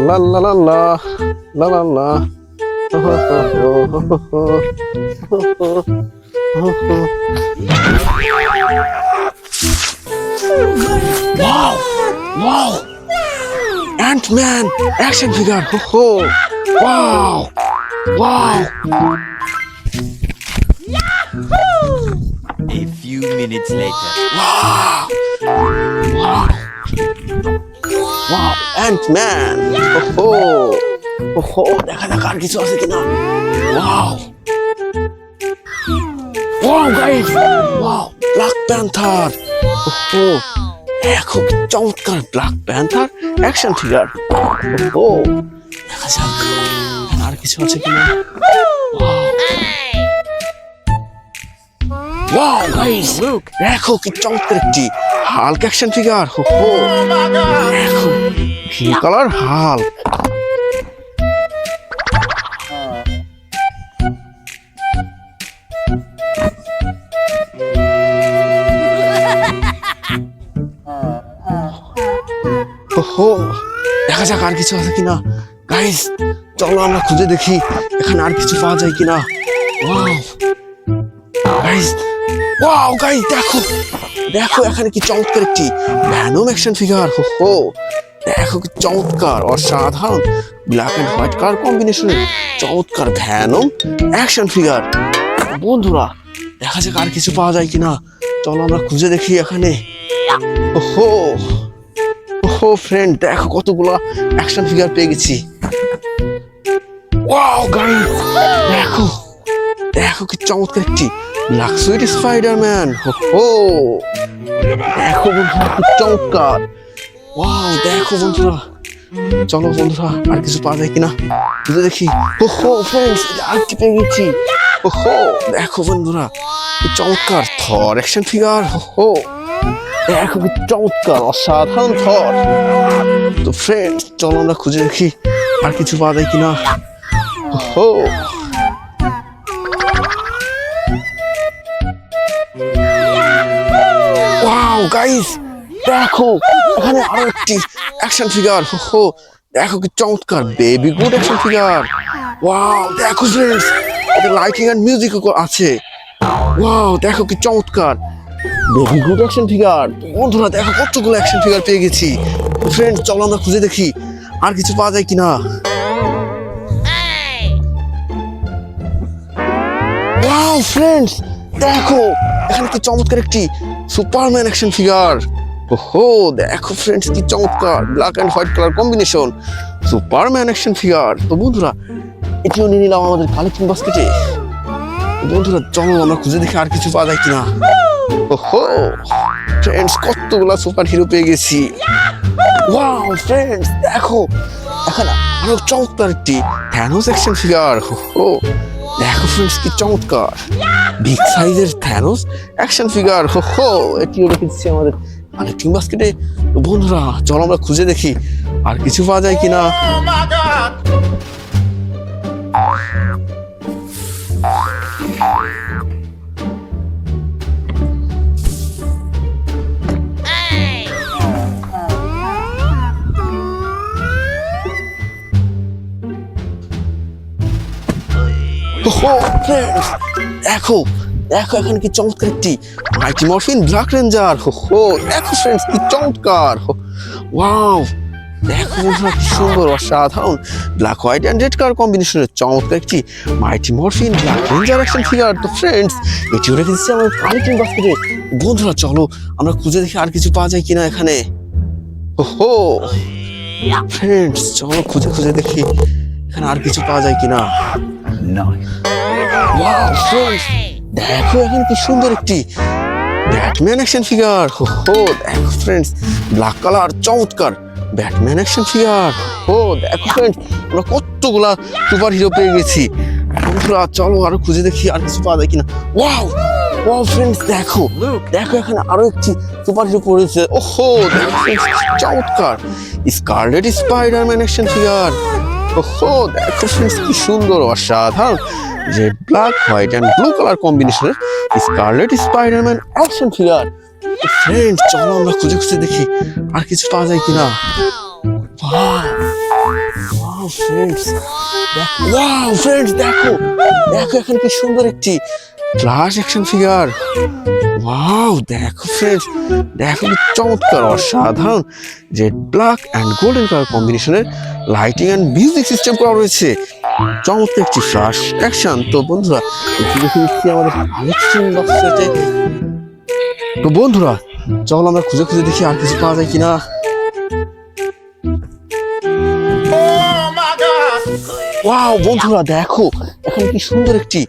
La la la la la la la. Wow! Wow! Ant-Man action figure. Wow! Wow! A few minutes later. Wow! Wow! Wow! Ant-Man. দেখা যাক আর কিছু আছে কিনা। Wow! Wow guys! Wow! Black Panther. খুব চমৎকার black panther action figure. দেখা যাক আর কিছু আছে কিনা। ওয়াও গাইস, দেখো কি চমৎকার একটি হাল্ক অ্যাকশন ফিগার। দেখো কি কালার হাল্ক। দেখা যাক আর কিছু আছে কিনা। গাইস চলো আমরা খুঁজে দেখি এখানে আর কিছু পাওয়া যায় কিনা। ওয়াও গাইস, দেখো দেখো এখানে কি চমৎকার একটি ভ্যানম অ্যাকশন ফিগার। দেখো কি চমৎকার অসাধারণ ব্ল্যাক এন্ড হোয়াইট কালার কম্বিনেশনে চমৎকার ভ্যানম অ্যাকশন ফিগার। বন্ধুরা দেখা যাক আর কিছু পাওয়া যায় কিনা। চলো আমরা খুঁজে দেখি এখানে। ফ্রেন্ড দেখো কতগুলা অ্যাকশন ফিগার পেয়ে গেছি। ওয়াও গাইস, দেখো দেখো কি চমৎকার একটি লাক্সুইট স্পাইডারম্যান। দেখো বন্ধুরা কি চমৎকার। ওয়াও দেখো বন্ধুরা, চলো বন্ধুরা আর কিছু পাওয়া যায় কিনা বুঝে দেখি। ফ্রেন্ডস আর কি পেয়ে গেছি। দেখো বন্ধুরা কি চমৎকার থর অ্যাকশন ফিগার। দেখো কি চমৎকার অসাধারণ থর। তো ফ্রেন্ডস চলো আমরা খুঁজে দেখি আর কিছু পাওয়া যায় কিনা। ওয়াও গাইস, দেখো এখানে আরো একটি অ্যাকশন ফিগার। দেখো কি চমৎকার baby good action figure. Wow দেখো ফ্রেন্ডস, এটা লাইটিং এন্ড মিউজিক আছে। ওয়াও দেখো কি চমৎকার বেবি গুড অ্যাকশন ফিগার। বন্ধুরা দেখো কতগুলো অ্যাকশন ফিগার পেয়ে গেছি। ফ্রেন্ডস চলো আমরা খুঁজে দেখি আর কিছু পাওয়া যায় কিনা। ওয়াও ফ্রেন্ডস দেখো এখানে কি চমৎকার একটি সুপারম্যান অ্যাকশন ফিগার। দেখো ফ্রেন্ডস কি চমৎকার black and white colour combination Superman action figure. তো বন্ধুরা এটিও নিয়ে নিলাম আমাদের কালেকশন বাস্কেটে। বন্ধুরা চলো আমরা খুঁজে দেখি আর কিছু পাওয়া যায় কিনা। ফ্রেন্ডস কতগুলা সুপার হিরো পেয়ে গেছি। ওয়াও ফ্রেন্ডস দেখো এখানে আরো চমৎকার একটি থ্যানোস অ্যাকশন ফিগার। দেখো ফ্রেন্ডস কি চমৎকার বিগ সাইজের থ্যানোস অ্যাকশন ফিগার। এটিও রেখেছি আমাদের কালেকটিং বাস্কেটে। বন্ধুরা চলো আমরা খুঁজে দেখি আর কিছু পাওয়া যায় কিনা। দেখো দেখো এখানে কি চমৎকার একটি মাইটি মরফিন ব্ল্যাক রেঞ্জার। দেখো ফ্রেন্ডস কি চমৎকার। ওয়াও দেখো বন্ধুরা কি সুন্দর অসাধারণ black white and red colour কম্বিনেশনের চমৎকার একটি Mighty Morphin Black Ranger action figure. তো ফ্রেন্ডস এটিও রেখে দিচ্ছি আমার কালেকশন বাস্কেটে। বন্ধুরা চলো আমরা খুঁজে দেখি আর কিছু পাওয়া যায় কিনা এখানে। ফ্রেন্ডস চলো খুঁজে খুঁজে দেখি এখানে আর কিছু পাওয়া যায় কিনা। ওয়াও ফ্রেন্ডস দেখো এখানে কি সুন্দর একটি ব্যাটম্যান অ্যাকশন ফিগার। দেখো ফ্রেন্ডস ব্ল্যাক কালার চমৎকার ব্যাটম্যান অ্যাকশন ফিগার। দেখো ফ্রেন্ডস আমরা কতগুলা সুপার হিরো পেয়ে গেছি। বন্ধুরা চলো আরো খুঁজে দেখি আর কিছু পাওয়া যায় কিনা। ওয়াও ওয়াও ফ্রেন্ডস দেখো দেখো এখানে আরো একটি সুপার হিরো পড়েছে। দেখো ফ্রেন্ডস চমৎকার স্কারলেট স্পাইডারম্যান অ্যাকশন ফিগার। দেখো ফ্রেন্ডস কি সুন্দর অসাধারণ red black white and blue colour কম্বিনেশনের Scarlet Spiderman action figure. Friend চলো আমরা খুঁজে খুঁজে দেখি আর কিছু পাওয়া যায় কিনা। ওয়াও ফ্রেন্ডস দেখো দেখো এখানে কি সুন্দর একটি ক্লাস অ্যাকশন ফিগার। ওয়াও দেখো ফ্রেন্ডস দেখো কি চমৎকার অসাধারণ red black and golden colour কম্বিনেশনের লাইটিং অ্যান্ড মিউজিক সিস্টেম করা রয়েছে। চমৎকার একটি ফ্লাশ অ্যাকশন। তো বন্ধুরা দেখে দিচ্ছি আমাদের কালেকশন বক্সে। তো বন্ধুরা চলো আমরা খুঁজে খুঁজে দেখি আর কিছু পাওয়া যায় কিনা। ওয়াও বন্ধুরা দেখো এখানে কি সুন্দর একটি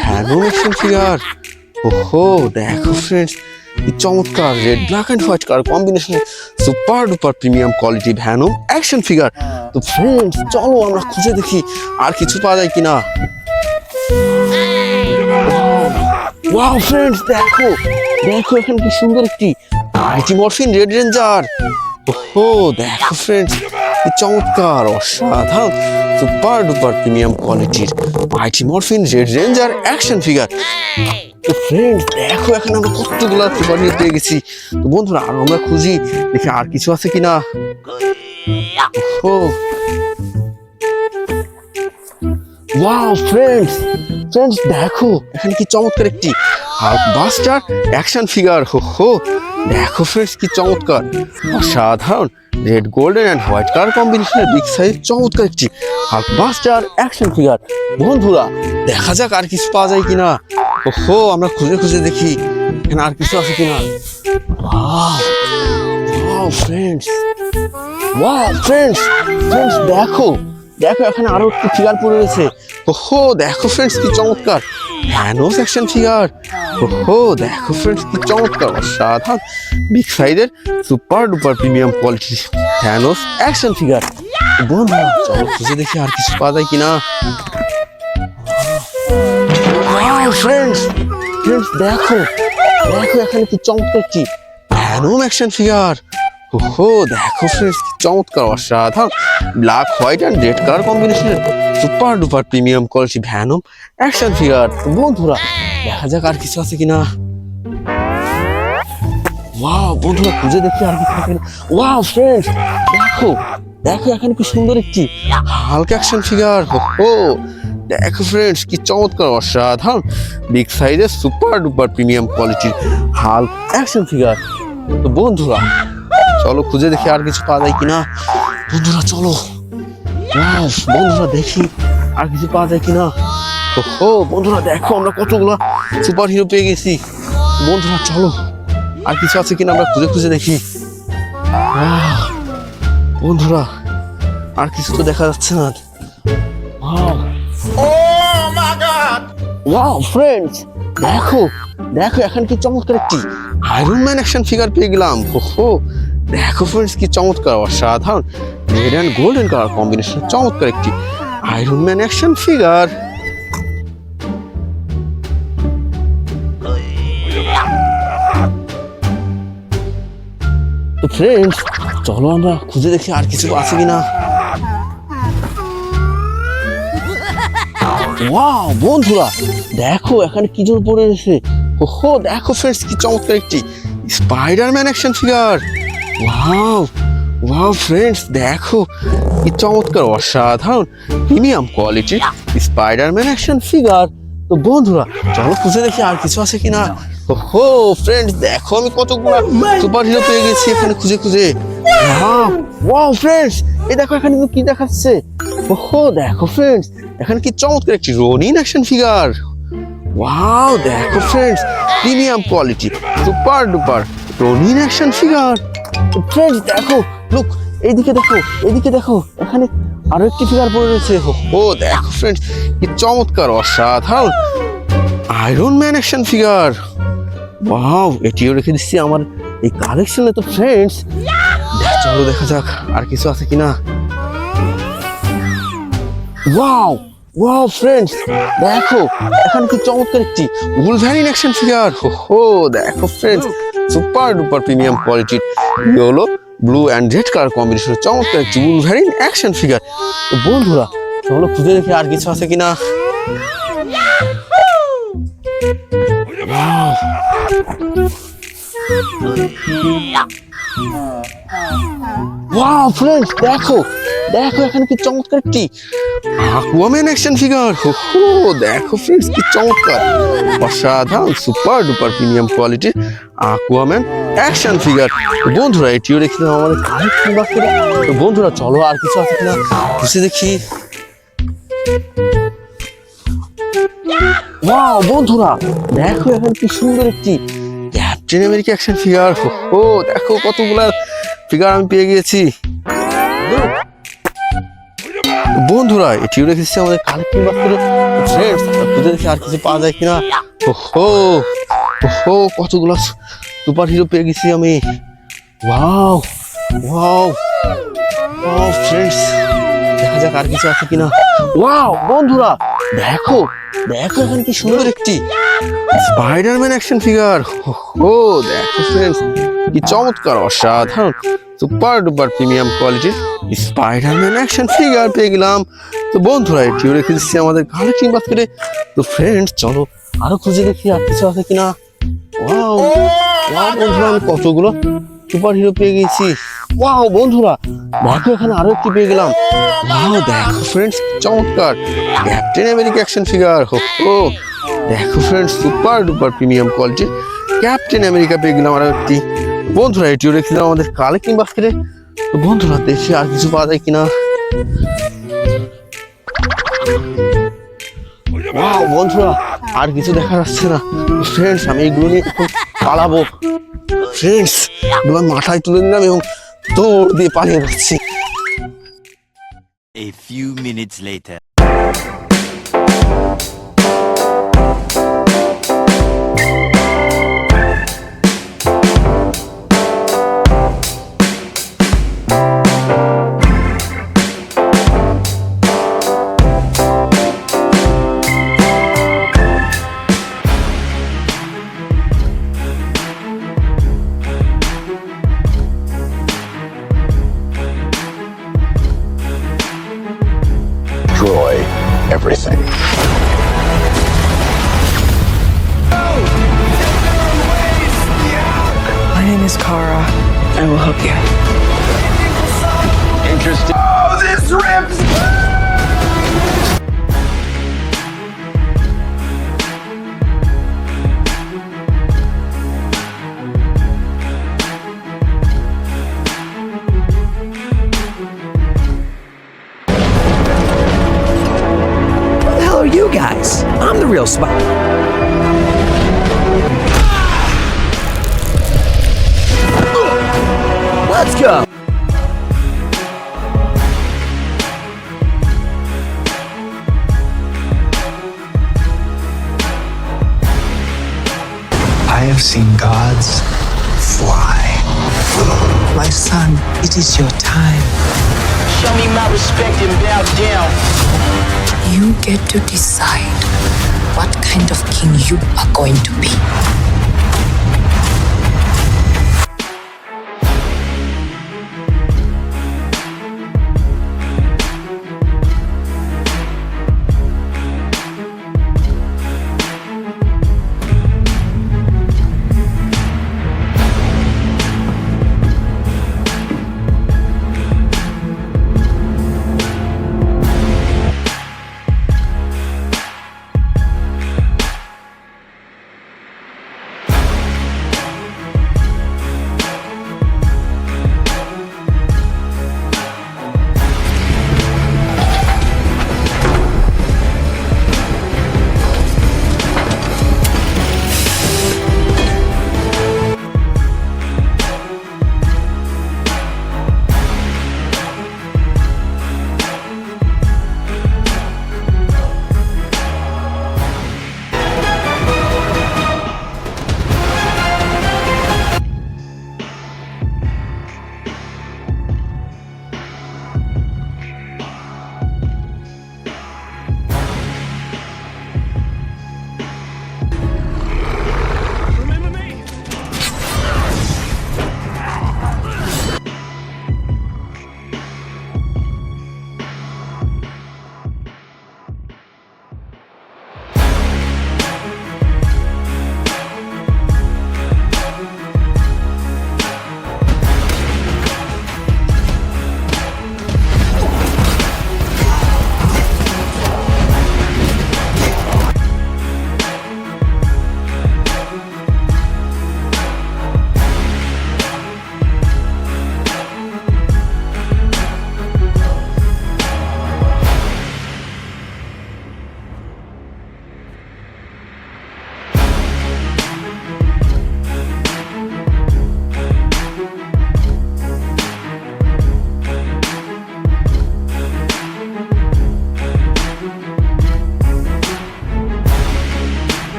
ভ্যানম অ্যাকশন ফিগার। ওহো দেখো ফ্রেন্ডস কি চমৎকার red black and white colour কম্বিনেশনের super duper premium quality Venom action figure. তো ফ্রেন্ডস চলো আমরা খুঁজে দেখি আর কিছু পাওয়া যায় কিনা। ওয়াও ফ্রেন্ডস দেখো দেখো এখানে কি সুন্দর একটি মাইটি মরফিন রেড রেঞ্জার। ওহো দেখো ফ্রেন্ডস কি চমৎকার অসাধারণ সুপার ডুপার প্রিমিয়াম কোয়ালিটির Mighty Morphin Red Ranger action figure. তো ফ্রেন্ডস দেখো এখানে আমরা কতগুলো সুপার হিরো পেয়ে গেছি। তো বন্ধুরা আর আমরা খুঁজি দেখি আর কিছু আছে কিনা। ওহো ওয়াও ফ্রেন্ডস দেখো এখানে কি চমৎকার একটি হাল্কবাস্টার অ্যাকশন ফিগার। হো দেখো ফ্রেন্ডস কি চমৎকার অসাধারণ red golden and white colour কম্বিনেশনের বিগ সাইজ চমৎকার একটি হাল্কবাস্টার অ্যাকশন ফিগার। বন্ধুরা দেখা যাক আর কিছু পাওয়া যায় কিনা। ওহো আমরা খুঁজে খুঁজে দেখি এখানে আর কিছু আছে কিনা। ওয়াও ফ্রেন্ডস দেখো দেখো এখানে আরো একটি ফিগার পড়ে রয়েছে। ওহো দেখো ফ্রেন্ডস কি চমৎকার থ্যানোস অ্যাকশন ফিগার। ওহো দেখো ফ্রেন্ডস কি চমৎকার অসাধারণ বিগ সাইজের super duper premium quality Thanos action figure. বন্ধুরা চলো খুঁজে দেখি আর কিছু পাওয়া যায় কিনা। ওয়াও ফ্রেন্ডস দেখো দেখো এখানে কি চমৎকার একটি ভ্যানম অ্যাকশন ফিগার। ওহো দেখো ফ্রেন্ডস কি চমৎকার অসাধারণ black white and red colour কম্বিনেশনের super duper premium quality Venom action figure. বন্ধুরা দেখা যাক আর কিছু আছে কিনা। ওয়াও বন্ধুরা খুঁজে দেখি আর কিছু আছে কিনা। ওয়াও ফ্রেন্ডস দেখো দেখো এখানে কি সুন্দর একটি হাল্ক অ্যাকশন ফিগার। ওহো দেখো ফ্রেন্ডস কি চমৎকার অসাধারণ বিগ সাইজের সুপার ডুপার প্রিমিয়াম কোয়ালিটির হাল্ক অ্যাকশন ফিগার। তো বন্ধুরা চলো খুঁজে দেখি আর কিছু পাওয়া যায় কিনা। বন্ধুরা চলো বন্ধুরা দেখি আর কিছু পাওয়া যায় কিনা। ওহো বন্ধুরা দেখো আমরা কতগুলো সুপার হিরো পেয়ে গেছি। বন্ধুরা চলো আর কিছু আছে কিনা আমরা খুঁজে খুঁজে দেখি। বন্ধুরা আর কিছু তো দেখা যাচ্ছে না। ওয়াও ফ্রেন্ডস দেখো দেখো এখানে কি চমৎকার একটি আয়রন ম্যান অ্যাকশন ফিগার পেয়ে গেলাম। ওহো দেখো ফ্রেন্ডস কি চমৎকার অসাধারণ red and golden colour combination চমৎকার একটি আয়রন ম্যান অ্যাকশন ফিগার। তো ফ্রেন্ডস চলো আমরা খুঁজে দেখি আর কিছু আছে কিনা। ওয়াও বন্ধুরা দেখো এখানে কি জোর পড়ে রয়েছে। ওহো দেখো ফ্রেন্ডস কি চমৎকার একটি Spiderman action figure. Wow friends দেখো কি চমৎকার অসাধারণ প্রিমিয়াম কোয়ালিটির স্পাইডারম্যান অ্যাকশন ফিগার। তো বন্ধুরা চলো খুঁজে দেখি আর কিছু আছে কিনা। ওহো ফ্রেন্ডস দেখো আমি কতগুলো সুপার হিরো পেয়ে গেছি এখানে খুঁজে খুঁজে। ওয়াও ফ্রেন্ডস এই দেখো এখানে কি দেখাচ্ছে। ওহো দেখো ফ্রেন্ডস এখানে কি চমৎকার একটি রনিন অ্যাকশন ফিগার। ওয়াও দেখো friends premium quality super duper Ronin action figure. Friends দেখো লুক এইদিকে দেখো এখানে আরো একটি ফিগার পড়ে রয়েছে। ও দেখো ফ্রেন্ডস কি চমৎকার অসাধারণ iron man action figure. Wow এটিও রেখে দিচ্ছি আমার এই কালেকশনে। তো ফ্রেন্ডস চলো দেখা যাক আর কিছু আছে কিনা। ওয়াও ফ্রেন্ডস দেখো এখানে কি চমৎকার একটি উলভারিন অ্যাকশন ফিগার। হো দেখো ফ্রেন্ডস সুপার ডুপার প্রিমিয়াম কোয়ালিটির yellow blue and red colour কম্বিনেশনের চমৎকার একটি উলভারিন অ্যাকশন ফিগার। তো বন্ধুরা চলো খুঁজে দেখি আর কিছু আছে কিনা। ওয়াও ফ্রেন্ডস, দেখো দেখো এখানে কি চমৎকার একটি অ্যাকুয়াম্যান অ্যাকশন ফিগার। দেখো ফ্রেন্ডস কি চমৎকার, অসাধারণ সুপার ডুপার প্রিমিয়াম কোয়ালিটির অ্যাকুয়াম্যান অ্যাকশন ফিগার। বন্ধুরা এটিও রেখে দিলাম আমাদের কালেকশন বাস্কেটে। তো বন্ধুরা চলো আর কিছু আছে কিনা খুশি দেখি। ওয়াও বন্ধুরা, দেখো এখানে কি সুন্দর একটি ক্যাপ্টেন আমেরিকা অ্যাকশন ফিগার। দেখো কতগুলা ফিগার আমি পেয়ে গিয়েছি। বন্ধুরা এটিও রেখেছি আমাদের কালেকশন বাস্কেটে। ফ্রেন্ডস খুঁজে দেখি আর কিছু পাওয়া যায় কিনা। কতগুলো সুপার হিরো পেয়ে গেছি আমি। ওয়াও ওয়াও ওয়াও ফ্রেন্ডস, দেখা যাক আর কিছু আছে কিনা। ওয়াও বন্ধুরা, দেখো দেখো এখানে কি সুন্দর একটি স্পাইডারম্যান অ্যাকশন ফিগার। দেখো ফ্রেন্ডস কি চমৎকার, অসাধারণ সুপার ডুপার প্রিমিয়াম কোয়ালিটির স্পাইডারম্যান অ্যাকশন ফিগার পেয়ে গেলাম। তো বন্ধুরা এটিও রেখে দিচ্ছি আমাদের কালেকশন বাস্কেটে। তো ফ্রেন্ডস চলো আরো খুঁজে দেখি আর কিছু আছে কিনা। ওয়াও ওয়াও বন্ধুরা, আমি কতগুলো সুপার হিরো পেয়ে গেছি। ওয়াও বন্ধুরা, দেখো এখানে আরো একটি পেয়ে গেলাম। ওয়াও দেখো ফ্রেন্ডস চমৎকার ক্যাপ্টেন আমেরিকা অ্যাকশন ফিগার। দেখো ফ্রেন্ডস সুপার ডুপার প্রিমিয়াম কোয়ালিটির ক্যাপ্টেন আমেরিকা পেয়ে গেলাম আরো একটি। বন্ধুরা এটিও রেখে দিলাম আমাদের কালেকশন বাস্কেটে। তো বন্ধুরা দেখি আর কিছু পাওয়া যায় কিনা। ওয়াও বন্ধুরা, আর কিছু দেখা যাচ্ছে না। ফ্রেন্ডস আমি এগুলো নিয়ে এখন পালাবো। ফ্রেন্ডস এগুলো মাথায় তুলে নিলাম এবং দৌড় দিয়ে পালিয়ে যাচ্ছি। A few minutes later. Destroy everything. My name is Kara. I will help you. Interesting. Oh, this rips! Who the hell are you guys? I'm the real spy. Let's go. I have seen gods fly. My son, it is your time. Show me my respect and bow down. You get to decide what kind of king you are going to be.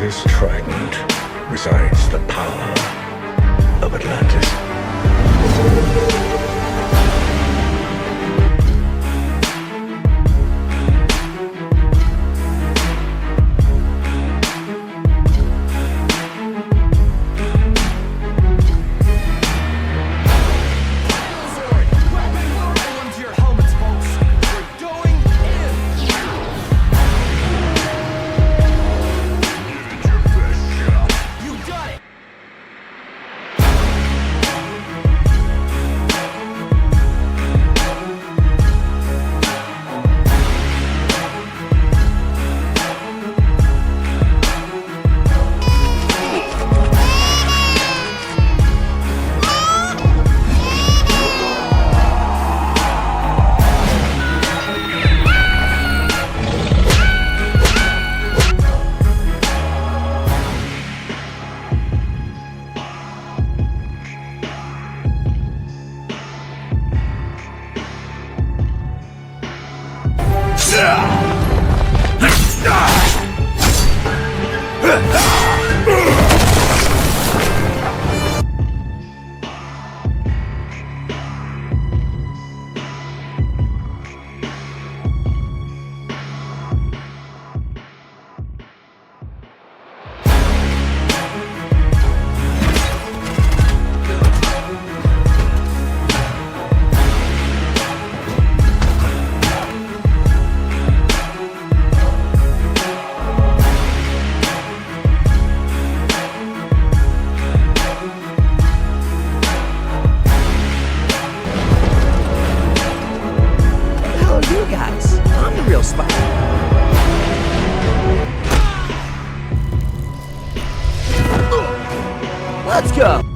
this trident resides the power of Atlantis. Guys, I'm the real Spider. Let's go.